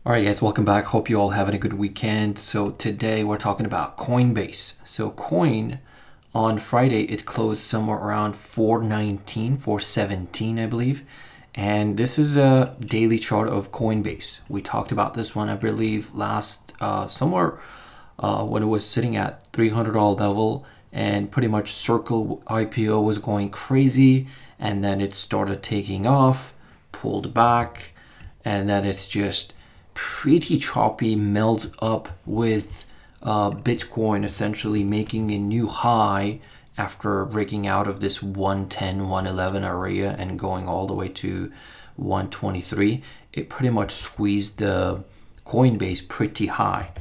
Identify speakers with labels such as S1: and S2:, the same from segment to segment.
S1: All right, guys, welcome back. Hope you all having a good weekend. So today we're talking about Coinbase. So Coin on Friday, it closed somewhere around 419, 417, I believe. And this is a daily chart of Coinbase. We talked about this one, I believe, last somewhere when it was sitting at $300 level and pretty much Circle IPO was going crazy. And then it started taking off, pulled back, and then it's just pretty choppy, melt up with Bitcoin essentially making a new high after breaking out of this 110, 111 area and going all the way to 123. It pretty much squeezed the Coinbase pretty high.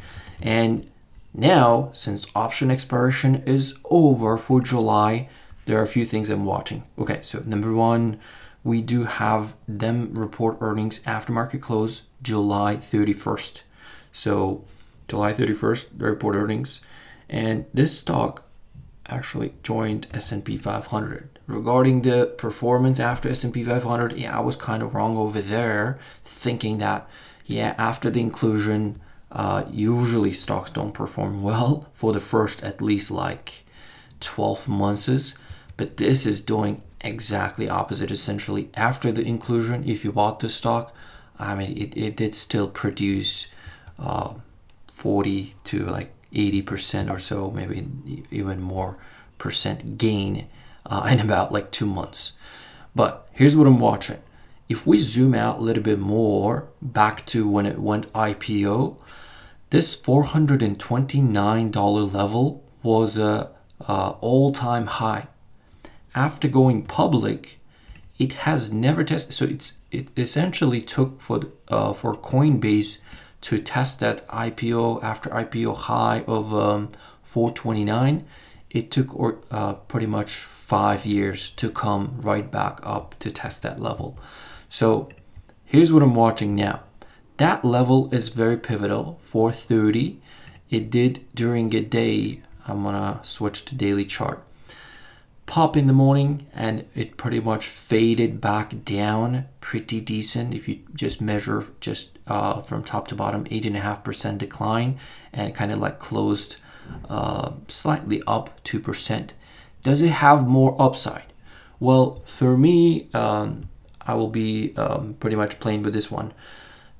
S1: And now, since option expiration is over for July, there are a few things I'm watching. Okay, so number one, we do have them report earnings after market close July 31st. So July 31st, they report earnings. And this stock actually joined S&P 500. Regarding the performance after S&P 500, I was kind of wrong over there, thinking that, after the inclusion, usually stocks don't perform well for the first at least like 12 months. But this is doing exactly opposite. Essentially, after the inclusion, if you bought the stock, it did still produce 40 to like 80% or so, maybe even more percent gain in about like 2 months. But here's what I'm watching. If we zoom out a little bit more back to when it went IPO, this $429 level was a all-time high. After going public, it has never tested. So it essentially took for Coinbase to test that IPO after IPO high of 429. It took pretty much 5 years to come right back up to test that level. So here's what I'm watching now. That level is very pivotal. 430. It did during a day. I'm gonna switch to daily chart. Pop in the morning and it pretty much faded back down pretty decent. If you just measure just from top to bottom, 8.5% decline, and kind of like closed slightly up 2%. Does it have more upside? Well, for me, I will be pretty much playing with this one.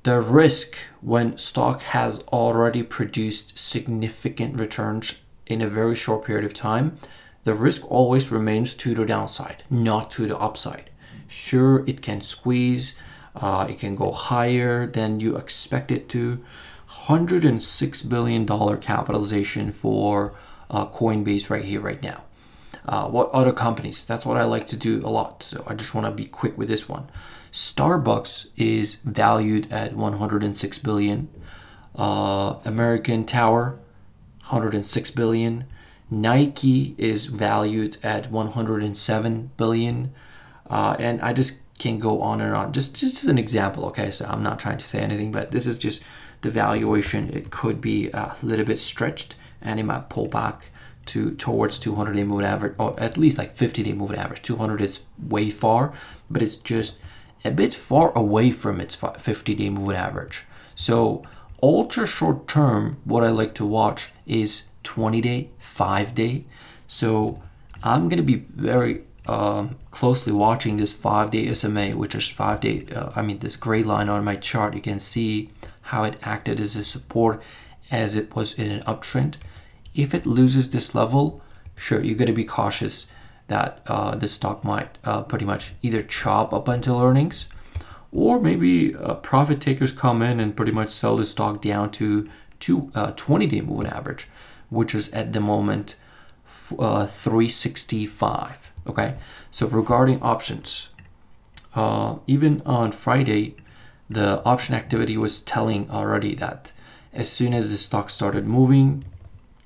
S1: The risk when stock has already produced significant returns in a very short period of time, the risk always remains to the downside, not to the upside. Sure, it can squeeze, it can go higher than you expect it to. $106 billion capitalization for Coinbase right here, right now. What other companies? That's what I like to do a lot. So I just want to be quick with this one. Starbucks is valued at $106 billion. American Tower, $106 billion. Nike is valued at $107 billion. And I just can go on and on. Just as an example, okay? So I'm not trying to say anything, but this is just the valuation. It could be a little bit stretched and it might pull back towards 200-day moving average, or at least like 50-day moving average. 200 is way far, but it's just a bit far away from its 50-day moving average. So ultra short term, what I like to watch is 20-day, 5-day. So I'm going to be very closely watching this 5-day SMA, which is 5-day, this gray line on my chart. You can see how it acted as a support as it was in an uptrend. If it loses this level, sure, you got to be cautious that the stock might pretty much either chop up until earnings, or maybe profit takers come in and pretty much sell the stock down to 20-day moving average, which is at the moment 365. Okay, so regarding options, even on Friday, the option activity was telling already that as soon as the stock started moving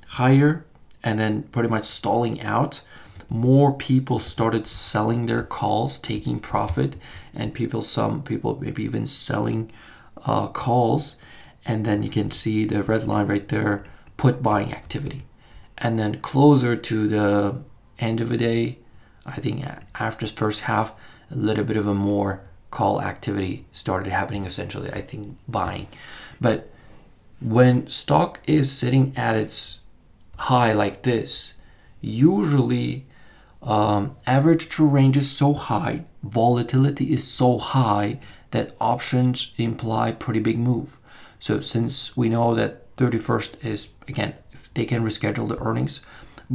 S1: higher and then pretty much stalling out, more people started selling their calls, taking profit, and some people maybe even selling calls. And then you can see the red line right there, put buying activity. And then closer to the end of the day, I think after the first half, a little bit of a more call activity started happening, essentially, I think buying. But when stock is sitting at its high like this, usually average true range is so high, volatility is so high that options imply pretty big move. So since we know that 31st is, again, if they can reschedule the earnings,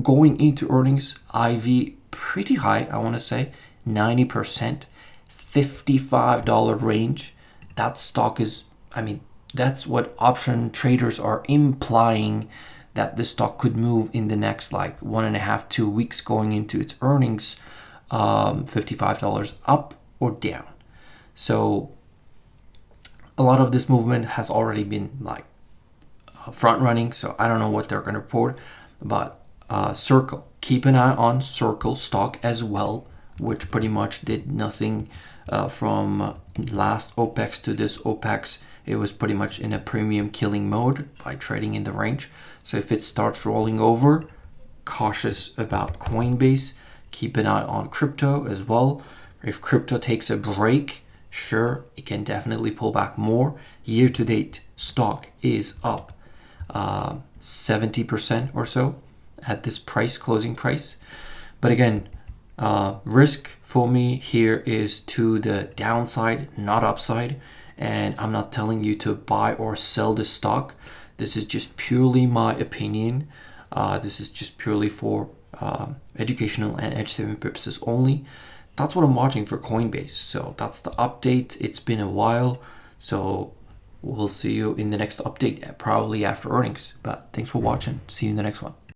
S1: going into earnings, IV pretty high, I want to say 90%, $55 range. That stock is, I mean, that's what option traders are implying, that the stock could move in the next like 1.5, 2 weeks going into its earnings, $55 up or down. So a lot of this movement has already been like front running, so I don't know what they're going to report. But Circle, keep an eye on Circle stock as well, which pretty much did nothing from last OPEX to this OPEX. It was pretty much in a premium killing mode by trading in the range. So if it starts rolling over, cautious about Coinbase. Keep an eye on crypto as well. If crypto takes a break, sure, it can definitely pull back more. Year to date, stock is up 70% or so at this price, closing price. But again, risk for me here is to the downside, not upside. And I'm not telling you to buy or sell the stock. This is just purely my opinion. This is just purely for educational and edge saving purposes only. That's what I'm watching for Coinbase. So that's the update. It's been a while. So we'll see you in the next update, probably after earnings. But thanks for watching. See you in the next one.